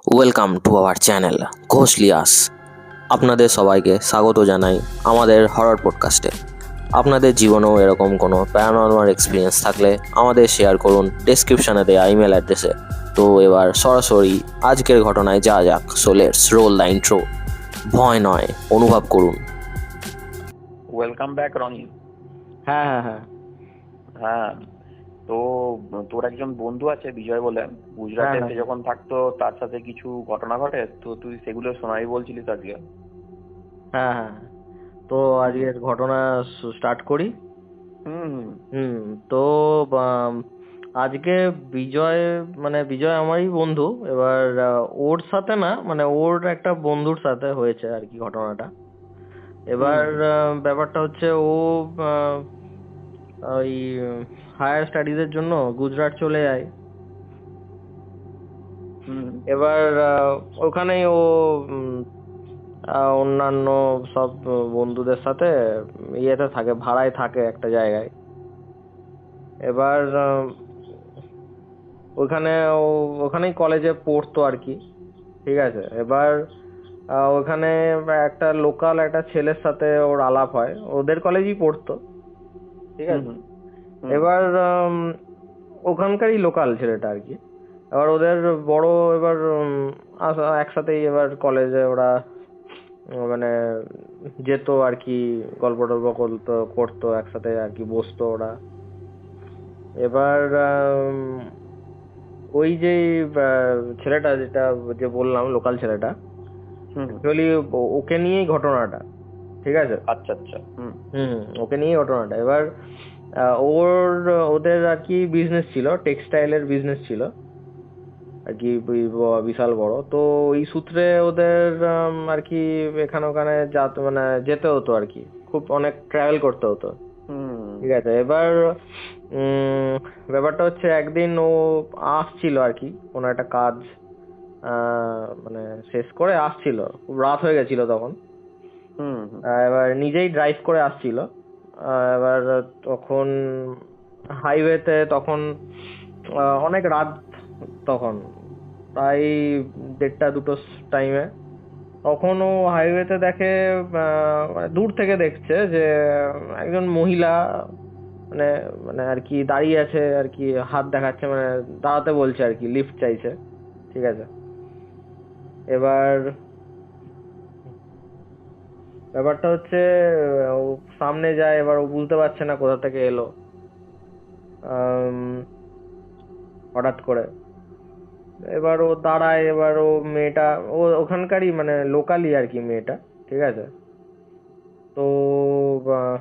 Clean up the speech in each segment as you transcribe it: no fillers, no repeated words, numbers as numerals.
Welcome to our channel Ghoshlias. আপনাদের সবাইকে স্বাগত জানাই আমাদের হরর পডকাস্টে। আপনাদের জীবনেও এরকম কোনো প্যারানর্মাল এক্সপিরিয়েন্স থাকলে আমাদের শেয়ার করুন ডেসক্রিপশনে দেওয়া ইমেল অ্যাড্রেসে। তো এবার সরাসরি আজকের ঘটনায় যা যাক। So let's roll the intro. ভয় নয়, অনুভব করুন। Welcome back Roni. হ্যাঁ হ্যাঁ হ্যাঁ হ্যাঁ, তো তোর একজন বন্ধু আছে বিজয় বলে, গুজরাটে হ্যাঁ সে যখন থাকতো তার সাথে কিছু ঘটনা ঘটে, তো তুই সেগুলো শোনাই বলছিলিস আজকে। হ্যাঁ হ্যাঁ তো আজকের ঘটনা স্টার্ট করি। হুম হুম হুম তো আম, আজকে বিজয় বিজয় আমারই বন্ধু। এবার ওর সাথে না, ওর একটা বন্ধুর সাথে হয়েছে আর কি ঘটনাটা। এবার ব্যাপারটা হচ্ছে ও আহ, ওই হায়ার স্টাডিজের জন্য গুজরাট চলে যায়। হুম এবার ওখানেই ও অন্যান্য সব বন্ধুদের সাথে ইয়েতে থাকে, ভাড়ায় থাকে একটা জায়গায়। এবার ওখানে ও ওখানেই কলেজে পড়তো আর কি। ঠিক আছে। এবার ওখানে একটা লোকাল একটা ছেলের সাথে ওর আলাপ হয়, ওদের কলেজেই পড়তো। ঠিক হুম আছে। হুম হুম এবার ওখানকারই লোকাল ছেলেটা আর কি। এবার ওদের বড় এবার একসাথেই এবার কলেজে ওরা মানে যেত আর কি, গল্প টল্প করতো করতো একসাথে আর কি, বসতো ওরা। এবার ওই যে ছেলেটা যেটা যে বললাম লোকাল ছেলেটা, হুম হুম। অ্যাকচুয়ালি ওকে নিয়েই ঘটনাটা। ঠিক আছে। আচ্ছা আচ্ছা। হুম ওকে নিয়েই ঘটনাটা। এবার ওর ওদের আর কি বিজনেস ছিল, টেক্সটাইলের বিজনেস ছিল আর কি, বিশাল বড়। তো ওই সূত্রে ওদের আর কি এখানে ওখানে যেতে হতো আর কি, খুব অনেক ট্রাভেল করতে হতো। হুম ঠিক আছে। এবার উম ব্যাপারটা হচ্ছে একদিন ও আসছিল আর কি কোনো একটা কাজ শেষ করে আসছিল, খুব রাত হয়ে গেছিল তখন। হুম হুম এবার নিজেই ড্রাইভ করে আসছিল। এবার তখন হাইওয়েতে তখন অনেক রাত, তখন প্রায় 1:30-2 টাইমে। তখন ও হাইওয়েতে দেখে, দূর থেকে দেখছে যে একজন মহিলা মানে মানে আর কি দাঁড়িয়ে আছে আর কি, হাত দেখাচ্ছে, দাঁড়াতে বলছে আর কি, লিফট চাইছে। ঠিক আছে। এবার ব্যাপারটা হচ্ছে ও সামনে যায়, এবার ও বুঝতে পারছে না কোথা থেকে এলো আম, হঠাৎ করে। এবার ও দাঁড়ায়, এবার ও মেয়েটা ও ওখানকারই লোকালি আর কি মেয়েটা। ঠিক আছে। তো আহ,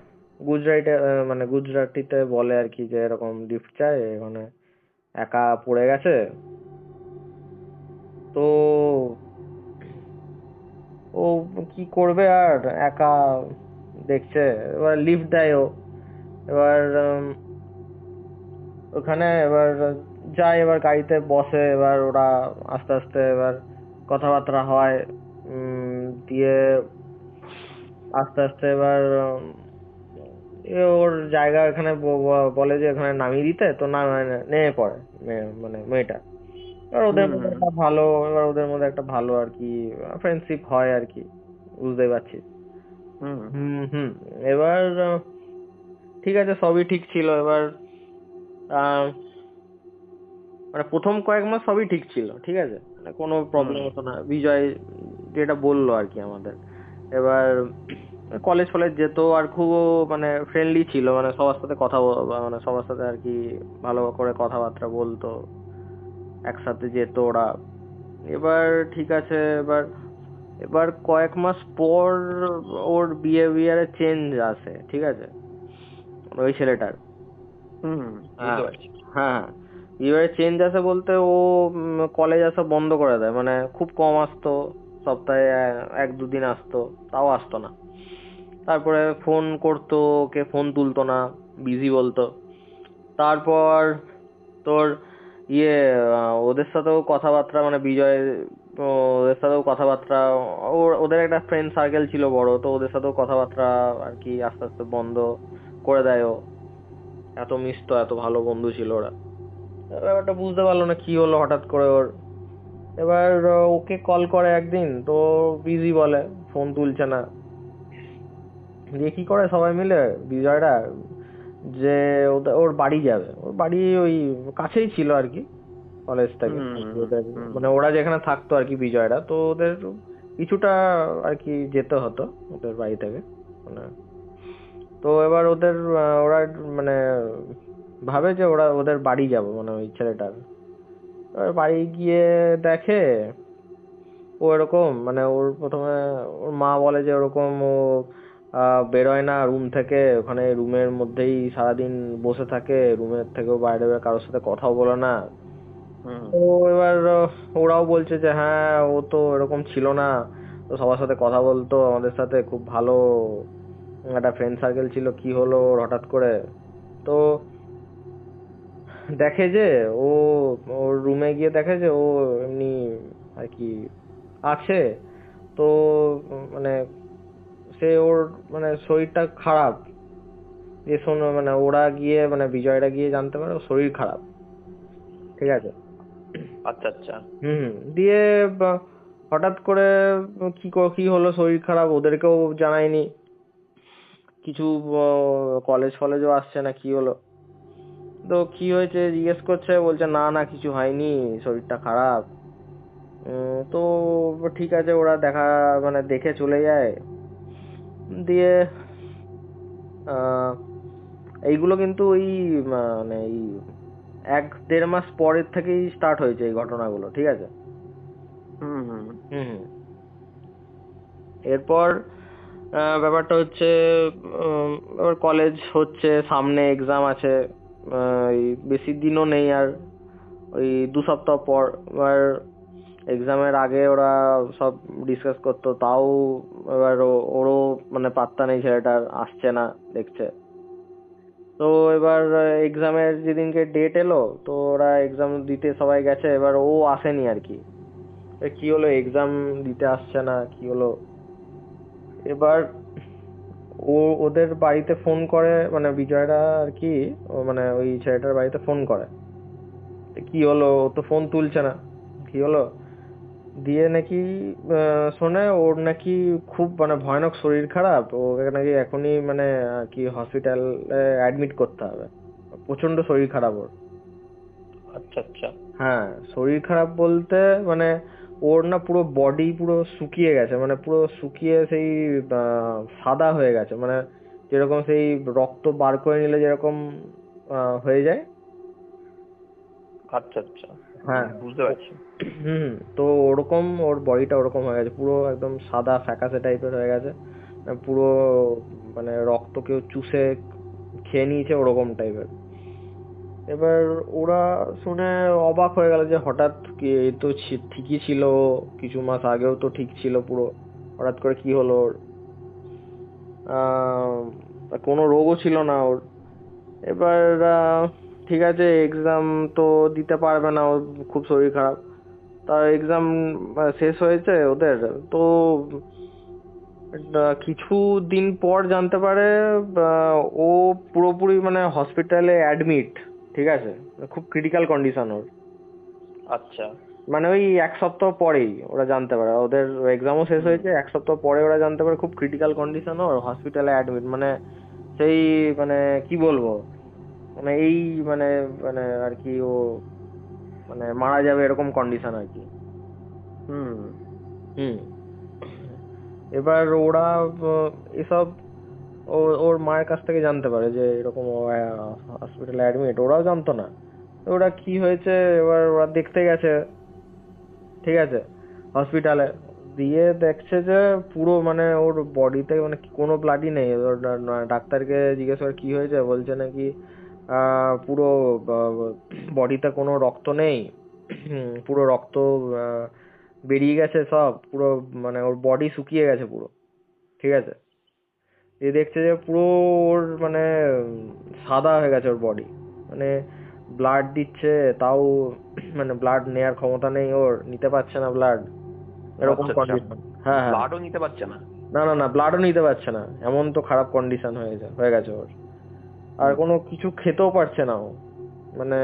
গুজরাটিতে বলে আর কি যে এরকম লিফট চাই, মানে একা পড়ে গেছে। তো ও কি করবে আর, একা দেখছে, এবার লিফট দেয় ও। এবার ওখানে এবার যায়, এবার গাড়িতে বসে, এবার ওরা আস্তে আস্তে এবার কথাবার্তা হয়। দিয়ে আস্তে আস্তে এবার ওর জায়গা এখানে বলে যে এখানে নামিয়ে দিতে, তো না নেমে পড়ে মেয়েটা। এবার ওদের মধ্যে হুম একটা ভালো এবার ওদের মধ্যে একটা ভালো আর কি ফ্রেন্ডশিপ হয় আর কি, বুঝতেই পারছিস। হুম হুম হুম এবার ঠিক আছে, সবই ঠিক ছিল। এবার আহ, প্রথম কয়েক মাস সবই ঠিক ছিল। ঠিক আছে, কোনো হুম প্রবলেম হতো না। বিজয় যেটা বললো আর কি আমাদের। এবার কলেজ ফলেজ যেত আর খুব ফ্রেন্ডলি ছিল, সবার সাথে সবার সাথে আর কি ভালো করে কথাবার্তা বলতো, একসাথে যেত ওরা। এবার ঠিক আছে। এবার এবার কয়েক মাস পর ওর বিহেভিয়ারে চেঞ্জ আসে। ঠিক আছে, ওই ছেলেটার। হুম বুঝতে হ্যাঁ পারছি। হ্যাঁ বিহেভিয়ারে চেঞ্জ আসে বলতে ও কলেজ আসা বন্ধ করে দেয়, খুব কম আসতো। সপ্তাহে 1-2 দিন আসতো, তাও আসতো না। তারপরে ফোন করতো, ওকে ফোন তুলতো না, বিজি বলতো। তারপর তোর ইয়ে ওদের সাথেও কথাবার্তা, বিজয় ওদের সাথেও কথাবার্তা, ওদের একটা ফ্রেন্ড সার্কেল ছিল বড়, তো ওদের সাথেও কথাবার্তা আর কি আস্তে আস্তে বন্ধ করে দেয় ও। এত মিশতো, এত ভালো বন্ধু ছিল ওরা। ব্যাপারটা বুঝতে পারলো না কি হলো হঠাৎ করে ওর। এবার ওকে কল করে একদিন, তো বিজি বলে, ফোন তুলছে না। দিয়ে কি করে সবাই মিলে বিজয়টা, যে ওর বাড়ি যাবে। ওর বাড়ি ওই কাছেই ছিল আর কি কলেজ থেকে। ওদের মানে ওরা যেখানে থাকতো আর কি বিজয়রা, তো ওদের কিছুটা আর কি যেতে হতো ওদের বাড়ি থেকে। মানে তো এবার ওরা মানে ভাবে যে ওদের বাড়ি যাব, মানে ওই ছেলেটার। এবার বাড়ি গিয়ে দেখে ও এরকম, মানে ওর প্রথমে ওর মা বলে যে ওরকম ও বেরোয় না রুম থেকে, ওখানে রুমের মধ্যেই সারাদিন বসে থাকে, রুমের থেকেও বাইরে বের কারোর সাথে কথাও বলে না। তো এবার ওরাও বলছে যে হ্যাঁ ও তো এরকম ছিল না, তো সবার সাথে কথা বলতো, আমাদের সাথে খুব ভালো একটা ফ্রেন্ড সার্কেল ছিল, কি হলো ওর হঠাৎ করে। তো দেখে যে ও ওর রুমে গিয়ে দেখে যে ও এমনি আর কি আছে। তো মানে সে ওর মানে শরীরটা খারাপ, যে শোনো মানে ওরা গিয়ে মানে বিজয়রা গিয়ে জানতে পারে ওর শরীর খারাপ, ঠিক আছে। আচ্ছা আচ্ছা। দিয়ে হঠাৎ করে কি হলো শরীর খারাপ ওদেরকেও জানায়নি কিছু। কলেজ ফলেজও আসছে না, কি হলো, তো কি হয়েছে জিজ্ঞেস করছে, বলছে না না কিছু হয়নি, শরীরটা খারাপ। তো ঠিক আছে, ওরা মানে দেখে চলে যায়। দিয়ে আহ এইগুলো কিন্তু ওই মানে এই 1-1.5 মাস পরের থেকেই স্টার্ট হয়েছে এই ঘটনাগুলো, ঠিক আছে। হুম হুম হুম হুম। এরপর ব্যাপারটা হচ্ছে, এবার কলেজ হচ্ছে, সামনে এক্সাম আছে, এই বেশি দিনও নেই আর, ওই 2 সপ্তাহ পর। এবার এক্সামের আগে ওরা সব ডিসকাস করতো, তাও এবার ওরও মানে পাত্তা নেই, ছেলেটার আসছে না দেখছে। তো এবার এক্সামের যেদিনকে ডেট এলো, তো ওরা এক্সাম দিতে সবাই গেছে, এবার ও আসেনি আর কি। কি হলো এক্সাম দিতে আসছে না, কি হলো। এবার ও ওদের বাড়িতে ফোন করে, মানে বিজয়রা আর কি, মানে ওই ছেলেটার বাড়িতে ফোন করে, কি হলো, ও তো ফোন তুলছে না, কি হলো। দিয়ে নাকি শোনে ওর নাকি খুব মানে ভয়ানক শরীর খারাপ, ওকে নাকি এখনই মানে আর কি হসপিটালে অ্যাডমিট করতে হবে, প্রচন্ড শরীর খারাপ ওর। আচ্ছা আচ্ছা। হ্যাঁ, শরীর খারাপ বলতে মানে ওর না পুরো বডি পুরো শুকিয়ে গেছে, মানে পুরো শুকিয়ে সেই সাদা হয়ে গেছে, মানে যেরকম সেই রক্ত বার করে নিলে যেরকম হয়ে যায়। আচ্ছা আচ্ছা। হ্যাঁ, বুঝতে পারছি। তো ওরকম ওর বডিটা ওরকম হয়ে গেছে, পুরো একদম সাদা ফ্যাকাসে টাইপের হয়ে গেছে, পুরো মানে রক্ত কেউ চুষে খেয়ে নিয়েছে ওরকম টাইপের। এবার ওরা শুনে অবাক হয়ে গেল যে হঠাৎ কি, এই তো ঠিকই ছিল, কিছু মাস আগেও তো ঠিক ছিল পুরো, হঠাৎ করে কি হলো ওর। আহ কোনো রোগও ছিল না ওর। এবার ঠিক আছে, এক্সাম তো দিতে পারবে না, ওর খুব শরীর খারাপ। তা এক্সাম শেষ হয়েছে ওদের, তো কিছু দিন পর জানতে পারে ও পুরোপুরি মানে হসপিটালে অ্যাডমিট, ঠিক আছে, খুব ক্রিটিক্যাল কন্ডিশন ওর। আচ্ছা। মানে ওই 1 সপ্তাহ পরেই ওরা জানতে পারে, ওদের এক্সামও শেষ হয়েছে, 1 সপ্তাহ পরে ওরা জানতে পারে খুব ক্রিটিক্যাল কন্ডিশন ওর, হসপিটালে অ্যাডমিট, মানে সেই মানে কি বলবো, মানে এই মানে মানে আর কি ও মানে মারা যাবে এরকম কন্ডিশন আর কি। হুম। হুম। এবার ওরা এসব ওর মায়ের কাছ থেকে জানতে পারে যে এরকম হসপিটালে অ্যাডমিট, ওরাও জানতো না। তো ওরা কি হয়েছে, এবার ওরা দেখতে গেছে, ঠিক আছে, হসপিটালে। দিয়ে দেখছে যে পুরো মানে ওর বডিতে মানে কোনো ব্লাডই নেই। এবার ডাক্তারকে জিজ্ঞেস করে কি হয়েছে, বলছে নাকি পুরো বডিতে কোনো রক্ত নেই, পুরো রক্ত আহ, বেরিয়ে গেছে সব পুরো, মানে ওর বডি শুকিয়ে গেছে পুরো, ঠিক আছে। এ দেখছে যে পুরো ওর মানে সাদা হয়ে গেছে ওর বডি, মানে ব্লাড দিচ্ছে তাও মানে ব্লাড নেয়ার ক্ষমতা নেই ওর, নিতে পারছে না ব্লাড, এরকম আচ্ছা আচ্ছা। কন্ডিশন। হ্যাঁ হ্যাঁ। ব্লাডও নিতে পারছে না? না না না, ব্লাডও নিতে পারছে না, এমন তো খারাপ কন্ডিশন হয়ে গেছে ওর। আর কোনো কিছু খেতেও পারছে না ও, মানে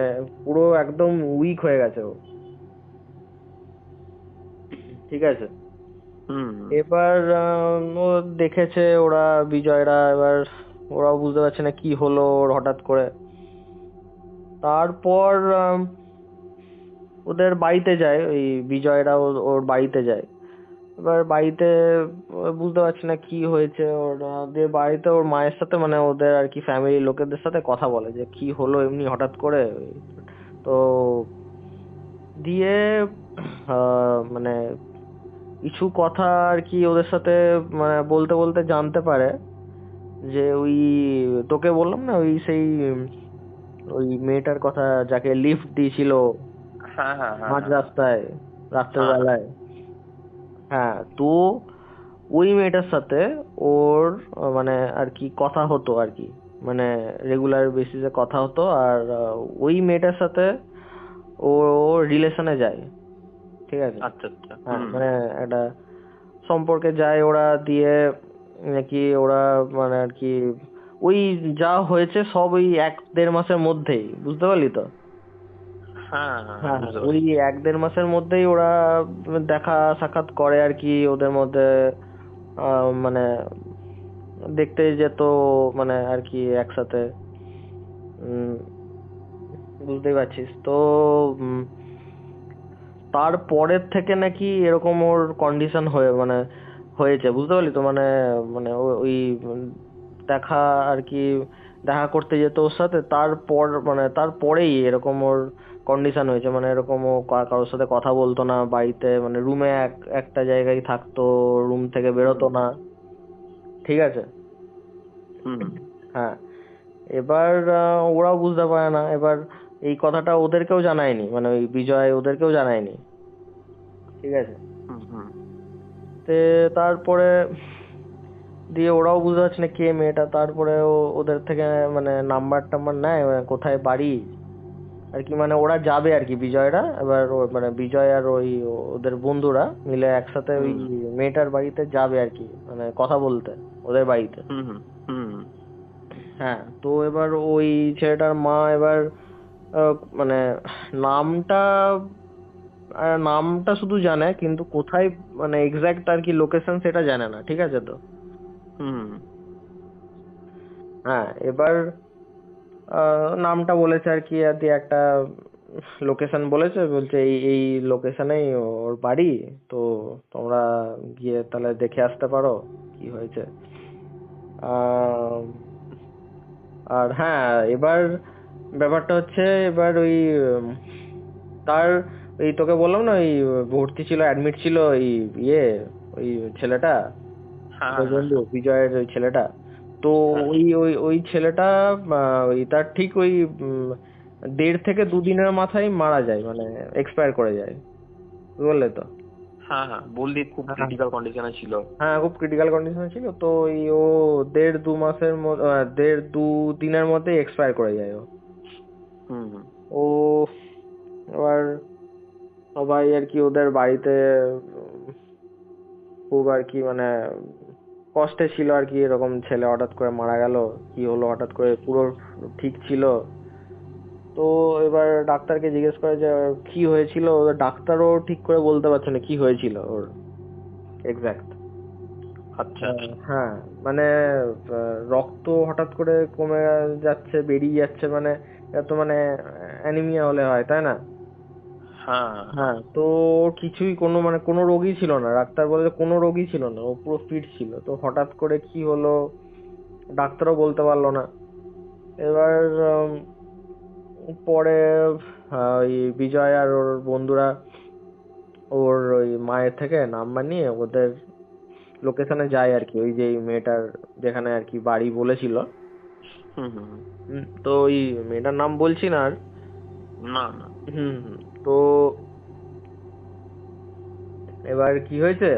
পুরো একদম উইক হয়ে গেছে ও। ঠিক আছে। হুম এবার ও দেখেছে ওরা বিজয়রা, এবার ওরাও বুঝতে পারছে না কি হলো ওর হঠাৎ করে। তারপর ওদের বাড়িতে যায়, ওই বিজয়রা ওর বাড়িতে যায়। এবার বাড়িতে বুঝতে পারছি না কি হয়েছে ওর, দিয়ে বাড়িতে ওর মায়ের সাথে মানে ওদের আর কি ফ্যামিলির লোকেদের সাথে কথা বলে যে কি হলো এমনি হঠাৎ করে। তো দিয়ে মানে কিছু কথা আর কি ওদের সাথে মানে বলতে বলতে জানতে পারে যে ওই তোকে বললাম না ওই সেই ওই মেয়েটার কথা যাকে লিফট দিয়েছিল হ্যাঁ হ্যাঁ হ্যাঁ মাঝ হ্যাঁ রাস্তায় রাতের হ্যাঁ বেলায়। হ্যাঁ, তো ওই মেয়েটার সাথে ওর মানে আর কি কথা হতো আর কি, মানে রেগুলার বেসিসে কথা হতো। আর ওই মেয়েটার সাথে ও রিলেশনে যায়, ঠিক আছে। আচ্ছা আচ্ছা হ্যাঁ, মানে একটা সম্পর্কে যায় ওরা, দিয়ে নাকি ওরা মানে আর কি ওই যা হয়েছে সব ওই 1-1.5 মাসের মধ্যেই, বুঝতে পারলি তো। হ্যাঁ হ্যাঁ হ্যাঁ, হ্যাঁ, বুঝতে ওই পারছি। 1-1.5 মাসের মধ্যেই ওরা দেখা সাক্ষাৎ করে আর কি, ওদের মধ্যে মানে দেখতে যেত মানে আর কি একসাথে। উম, বুঝতেই পারছিস তো। উম, তারপরের থেকে নাকি এরকম ওর কন্ডিশন হয়ে মানে হয়েছে, বুঝতে পারলি তো। মানে মানে ওই দেখা আর কি দেখা করতে যেত ওর সাথে, তারপর মানে তারপরেই এরকম ওর কন্ডিশন হয়েছে। মানে এরকম ও কারোর সাথে কথা বলতো না বাড়িতে, মানে রুমে একটা জায়গায় থাকতো, রুম থেকে বেরোতো হুম না, ঠিক আছে। হুম হ্যাঁ, এবার ওরাও বুঝতে পারে না। এবার এই কথাটা ওদেরকেও জানায়নি, মানে ওই বিজয় ওদেরকেও জানায়নি, ঠিক আছে। হুম হুম তে তারপরে দিয়ে ওরাও বুঝতে পারছে না কে মেয়েটা। তারপরে ওদের থেকে মানে নাম্বার টাম্বার নেয়, মানে কোথায় বাড়ি আর কি। মানে ওরা যাবে আর কি বিজয়রা, এবার মানে বিজয় আর ওই ওদের বন্ধুরা মিলে একসাথে ওই হুম মেয়েটার বাড়িতে যাবে আর কি, মানে কথা বলতে ওদের বাড়িতে। হুম হুম হুম হ্যাঁ, তো এবার ওই ছেলেটার মা এবার মানে নামটা নামটা শুধু জানে, কিন্তু কোথায় মানে এক্সাক্ট আর কি লোকেশন সেটা জানে না, ঠিক আছে তো। হুম হ্যাঁ, এবার নামটা বলেছে আর কি, আর দিয়ে একটা লোকেশন বলেছে, বলছে এই এই লোকেশনেই ওর বাড়ি। তো তোমরা গিয়ে তাহলে দেখে আসতে পারো কি হয়েছে। আহ, আর হ্যাঁ, এবার ব্যাপারটা হচ্ছে এবার ওই তার ওই তোকে বললাম না ওই ভর্তি ছিল, অ্যাডমিট ছিল ওই ইয়ে ওই ছেলেটা, হ্যাঁ তোর হ্যাঁ বন্ধু বিজয়ের ওই ছেলেটা। তো হ্যাঁ ওই ওই ওই ছেলেটা ওই তার ঠিক ওই 1.5 থেকে 2 দিনের মাথায় মারা যায়, মানে এক্সপায়ার করে যায়, বুঝলে তো। হ্যাঁ হ্যাঁ, বললি খুব হ্যাঁ, ক্রিটিক্যাল কন্ডিশনে ছিল। হ্যাঁ, খুব ক্রিটিক্যাল কন্ডিশনে ছিল। তো ওই ও 1.5-2 মাসের মধ্যে 1.5-2 দিনের মধ্যে এক্সপায়ার করে যায় ও। হুম হুম ও এবার সবাই আর কি ওদের বাড়িতে খুব আর কি মানে কষ্টে ছিল আর কি, এরকম ছেলে হঠাৎ করে মারা গেল, কি হলো হঠাৎ করে, পুরো ঠিক ছিল। তো এবার ডাক্তারকে জিজ্ঞেস করে যে কি হয়েছিল, ডাক্তারও ঠিক করে বলতে পারছে না কি হয়েছিল ওর এক্সাক্ট। আচ্ছা আচ্ছা। হ্যাঁ, মানে রক্ত হঠাৎ করে কমে যাচ্ছে, বেরিয়ে যাচ্ছে, মানে এত মানে অ্যানিমিয়া হলে হয়, তাই না। হ্যাঁ হ্যাঁ হ্যাঁ। হ্যাঁ, তো ওর কিছুই কোনো মানে কোনো রোগই ছিল না, ডাক্তার বলে যে কোনো রোগই ছিল না, ও পুরো ফিট ছিল। তো হঠাৎ করে কি হলো ডাক্তারও বলতে পারলো না। এবার পরে ওই বিজয় আর ওর বন্ধুরা ওর ওই মায়ের থেকে নাম্বার নিয়ে ওদের লোকেশনে যায় আর কি, ওই যে মেয়েটার যেখানে আর কি বাড়ি বলেছিল। হুম হুম হুম। তো ওই মেয়েটার নাম বলছি না আর। না না। হুম হুম। তো এবার কি হয়েছে,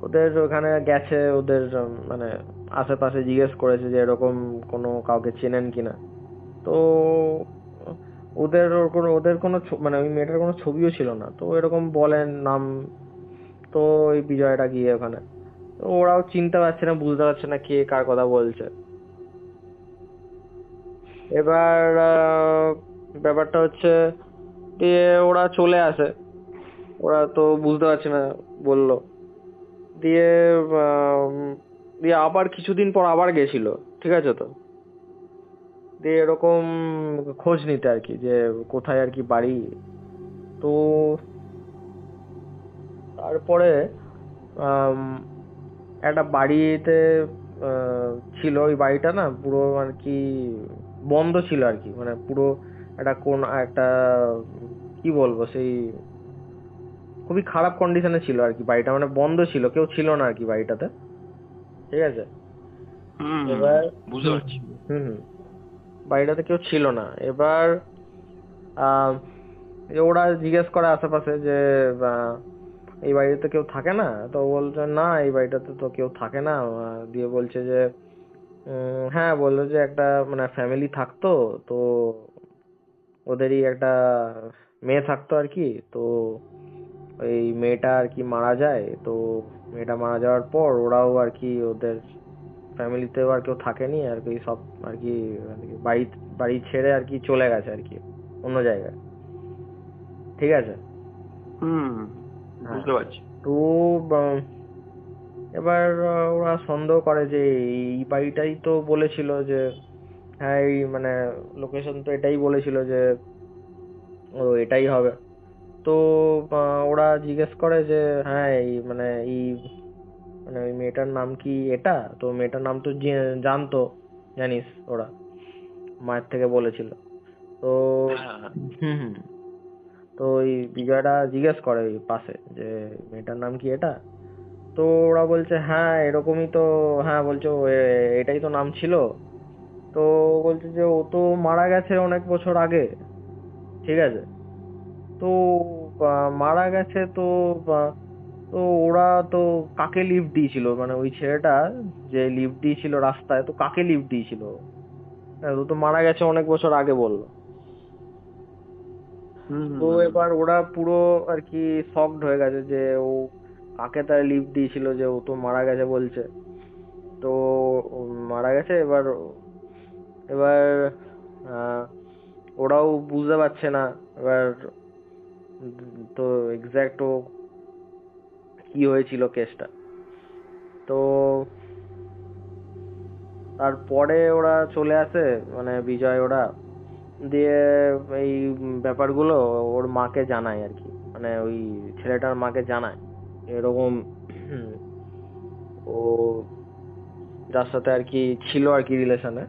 ওদের ওখানে গেছে, ওদের মানে আশেপাশে জিজ্ঞেস করেছে যে এরকম কোনো কাউকে চেনেন কিনা। তো ওদের কোনো মানে ওই মেয়েটার কোনো ছবিও ছিল না, তো এরকম বলেন নাম। তো ওই বিজয়টা গিয়ে ওখানে, তো ওরাও চিনতে পারছে না, বুঝতে পারছে না কে কার কথা বলছে। এবার ব্যাপারটা হচ্ছে দিয়ে ওরা চলে আসে। ওরা তো বুঝতে পারছে না, বললো। দিয়ে দিয়ে আবার কিছুদিন পর আবার গেছিল, ঠিক আছে তো। দিয়ে এরকম খোঁজ নিতে আর কি, যে কোথায় আর কি বাড়ি। তো তারপরে আম, একটা বাড়িতে ছিল। ওই বাড়িটা না পুরো আর কি বন্ধ ছিল আর কি, মানে পুরো একটা কোন একটা কি বলবো, সেই খুবই খারাপ কন্ডিশনে ছিল আর কি বাড়িটা, মানে বন্ধ ছিল, কেউ ছিল না আর কি বাড়িটাতে, ঠিক আছে। এবার বুঝতে পারছি। হুম হুম, বাড়িটাতে কেউ ছিল না। এবার আহ যে ওরা জিজ্ঞেস করে আশেপাশে যে আহ, এই বাড়িতে কেউ থাকে না? তো ও বলছে না, এই বাড়িটাতে তো কেউ থাকে না। দিয়ে বলছে যে হ্যাঁ, বললো যে একটা মানে ফ্যামিলি থাকতো, তো ওদেরই একটা মেয়ে থাকতো আর কি। তো ওই মেয়েটা আর কি মারা যায়। তো মেয়েটা মারা যাওয়ার পর ওরাও আর কি ওদের ফ্যামিলিতেও আর কেউ থাকেনি আর কি, সব আর কি বাড়ি বাড়ি ছেড়ে আর কি চলে গেছে আর কি অন্য জায়গায়, ঠিক আছে। হ্যাঁ, বুঝতে পারছি। তো আহ, এবার ওরা সন্দেহ করে যে এই বাড়িটাই তো বলেছিল যে হ্যাঁ, এই মানে লোকেশন তো এটাই বলেছিল যে ও এটাই হবে। তো ওরা জিজ্ঞেস করে যে হ্যাঁ, এই মানে এই মানে ওই মেয়েটার নাম কি এটা? তো মেয়েটার নাম তো জানতো, জানিস ওরা মায়ের থেকে বলেছিল। তো হ্যাঁ, হ্যাঁ। হুম হুম, তো ওই বিজয়টা জিজ্ঞেস করে ওই পাশে যে মেয়েটার নাম কি এটা? তো ওরা বলছে হ্যাঁ এরকমই তো। হ্যাঁ, বলছে এটাই তো নাম ছিল। তো বলছে যে ও তো মারা গেছে অনেক বছর আগে, ঠিক আছে। তো মারা গেছে তো আহ, তো ওরা তো কাকে লিফট দিয়েছিল, মানে ওই ছেলেটা যে লিফট দিয়েছিল রাস্তায়, তো কাকে লিফট দিয়েছিল? হ্যাঁ, ও তো মারা গেছে অনেক বছর আগে বললো। হুম, হুম, তো হুম, হুম। এবার ওরা পুরো আর কি শকড হয়ে গেছে যে ও কাকে তার লিফট দিয়েছিল, যে ও তো মারা গেছে বলছে। তো ও মারা গেছে। এবার এবার আহ, ওরাও বুঝতে পারছে না এবার তো এক্সাক্ট ও কি হয়েছিল কেসটা। তো তারপরে ওরা চলে আসে, মানে বিজয় ওরা। দিয়ে এই ব্যাপারগুলো ওর মাকে জানায় আর কি, মানে ওই ছেলেটার মাকে জানায় এরকম ও যার সাথে আর কি ছিল আর কি রিলেশনে,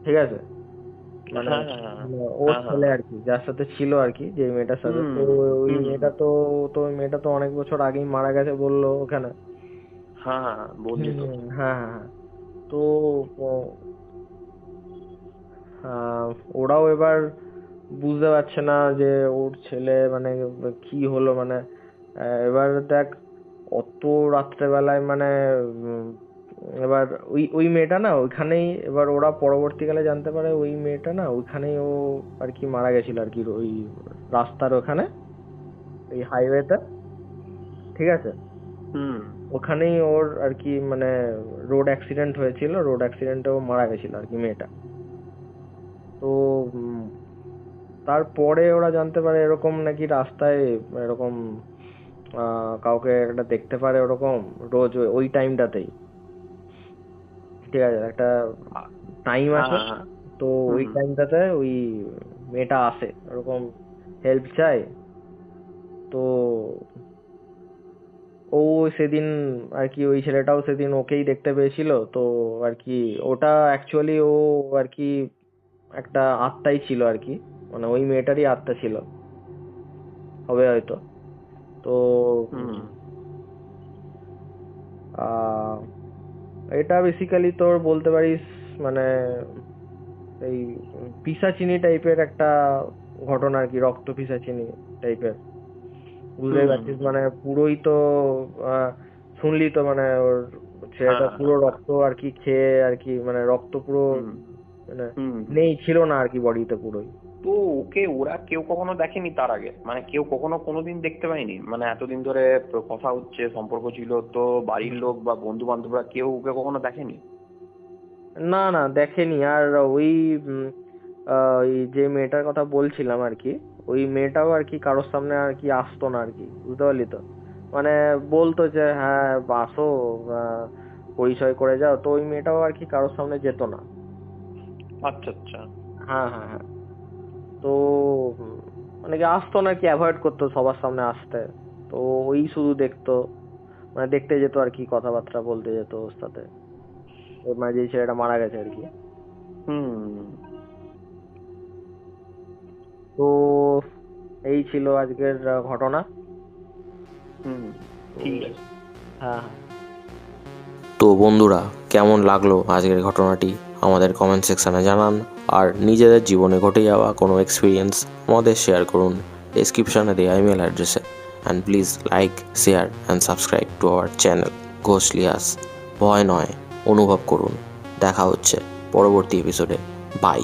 ঠিক আছে। মানে হ্যাঁ, হ্যাঁ, হ্যাঁ, মানে ওর হ্যাঁ, হ্যাঁ, ছেলে হ্যাঁ। আর কি, যার সাথে ছিল আর কি, যে মেয়েটার সাথে। হুম, তো ওই হুম, হুম, মেয়েটা তো তো ওই মেয়েটা তো অনেক বছর আগেই মারা গেছে বললো ওখানে। হ্যাঁ, হ্যাঁ, হ্যাঁ, বললি তো। হ্যাঁ হ্যাঁ হ্যাঁ। তো ও, আহ, ওরাও এবার বুঝতে পারছে না যে ওর ছেলে মানে কি হলো, মানে এবার দেখ অত রাত্রেবেলায় মানে উম, এবার ওই ওই মেয়েটা না ওইখানেই, এবার ওরা পরবর্তীকালে জানতে পারে ওই মেয়েটা না ওইখানেই ও আর কি মারা গেছিল আর কি, ওই রাস্তার ওখানে, ওই হাইওয়েতে, ঠিক আছে। হুম। ওখানেই ওর আর কি মানে রোড অ্যাক্সিডেন্ট হয়েছিল, রোড অ্যাক্সিডেন্টে ও মারা গেছিল আর কি মেয়েটা। তো তারপরে ওরা জানতে পারে এরকম নাকি রাস্তায় এরকম কাউকে একটা দেখতে পারে ওরকম রোজ ওই টাইমটাতেই, ঠিক আছে। একটা টাইম হ্যাঁ, আছে, হ্যাঁ, হ্যাঁ। তো হুম, ওই হুম। টাইমটাতে ওই মেয়েটা আসে ওরকম হেল্প চায়। তো ও সেদিন আর কি ওই ছেলেটাও সেদিন ওকেই দেখতে পেয়েছিল। তো আর কি ওটা অ্যাকচুয়ালি ও আর কি একটা আত্মাই ছিল আর কি, মানে ওই মেয়েটারই আত্মা ছিল হবে হয়তো। তো হুম। আহ এটা বেসিক্যালি তোর বলতে পারিস মানে এই পিশাচিনি টাইপের একটা ঘটনা আর কি, রক্ত পিশাচিনি টাইপের, বুঝতেই হুম, হুম, পারছিস। হুম। মানে পুরোই তো আহ, শুনলি তো, মানে ওর হ্যাঁ, ছেলেটা হ্যাঁ, পুরো হ্যাঁ, হ্যাঁ। রক্ত আর কি খেয়ে আর কি, মানে রক্ত পুরো হুম, মানে হুম, হুম। নেই, ছিল না আর কি বডিতে পুরোই। তো ওকে ওরা কেউ কখনো দেখেনি তার আগে, মানে কেউ কখনো কোনোদিন দেখতে পায়নি, মানে এতদিন ধরে কথা হচ্ছে, সম্পর্ক ছিল, তো বাড়ির লোক বা বন্ধু বান্ধবরা কেউ ওকে কখনো দেখেনি? না না, দেখেনি। আর ওই ওই যে মেয়েটার কথা বলছিলাম আর কি, ওই মেয়েটাও আর কি কারোর সামনে আর কি আসতো না আর কি, বুঝতে পারলি তো? মানে বলতো যে হ্যাঁ আসো, পরিচয় করে যাও, তো ওই মেয়েটাও আর কি কারোর সামনে যেত না। আচ্ছা আচ্ছা। হ্যাঁ হ্যাঁ হ্যাঁ। তো মানে কি আসতো না, কি অ্যাভয়েড করতো সবার সামনে আসতে। তো ওই শুধু দেখতো, মানে দেখতে যেত আর কি, কথাবার্তা বলতে যেত ওর সাথে। ওর মানে যে ছেলেটা মারা গেছে আর কি। হুম। তো এই ছিল আজকের ঘটনা। হুম। তো ঠিক আছে। হ্যাঁ হ্যাঁ। তো বন্ধুরা, কেমন লাগলো আজকের ঘটনাটি আমাদের কমেন্ট সেকশানে জানান। আর নিজেদের জীবনে ঘটে যাওয়া কোনো এক্সপিরিয়েন্স আমাদের শেয়ার করুন ডেসক্রিপশনে দেওয়া ইমেল অ্যাড্রেসে। And please like, share and subscribe to our channel Ghoshlias. ভয় নয়, অনুভব করুন। দেখা হচ্ছে পরবর্তী এপিসোডে। বাই।